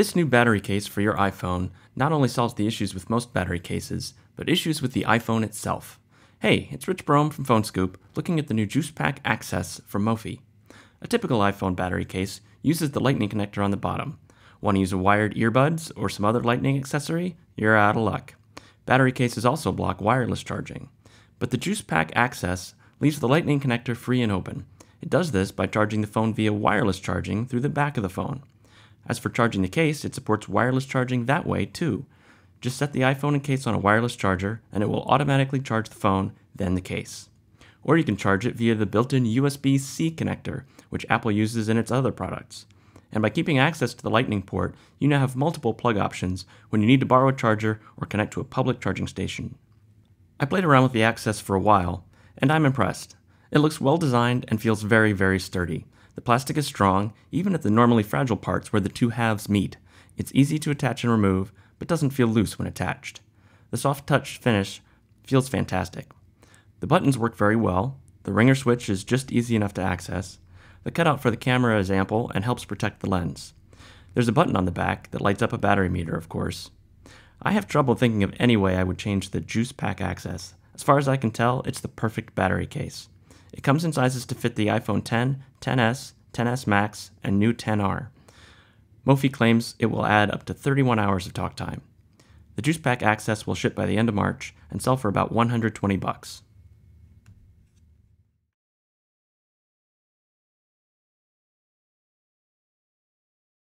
This new battery case for your iPhone not only solves the issues with most battery cases, but issues with the iPhone itself. Hey, it's Rich Brome from Phone Scoop looking at the new Juice Pack Access from Mophie. A typical iPhone battery case uses the lightning connector on the bottom. Want to use a wired earbuds or some other lightning accessory? You're out of luck. Battery cases also block wireless charging. But the Juice Pack Access leaves the lightning connector free and open. It does this by charging the phone via wireless charging through the back of the phone. As for charging the case, it supports wireless charging that way too. Just set the iPhone and case on a wireless charger and it will automatically charge the phone, then the case. Or you can charge it via the built-in USB-C connector, which Apple uses in its other products. And by keeping access to the Lightning port, you now have multiple plug options when you need to borrow a charger or connect to a public charging station. I played around with the Access for a while, and I'm impressed. It looks well designed and feels very, very sturdy. The plastic is strong, even at the normally fragile parts where the two halves meet. It's easy to attach and remove, but doesn't feel loose when attached. The soft touch finish feels fantastic. The buttons work very well. The ringer switch is just easy enough to access. The cutout for the camera is ample and helps protect the lens. There's a button on the back that lights up a battery meter, of course. I have trouble thinking of any way I would change the Juice Pack Access. As far as I can tell, it's the perfect battery case. It comes in sizes to fit the iPhone X, XS, XS Max, and new XR. Mophie claims it will add up to 31 hours of talk time. The Juice Pack Access will ship by the end of March and sell for about $120.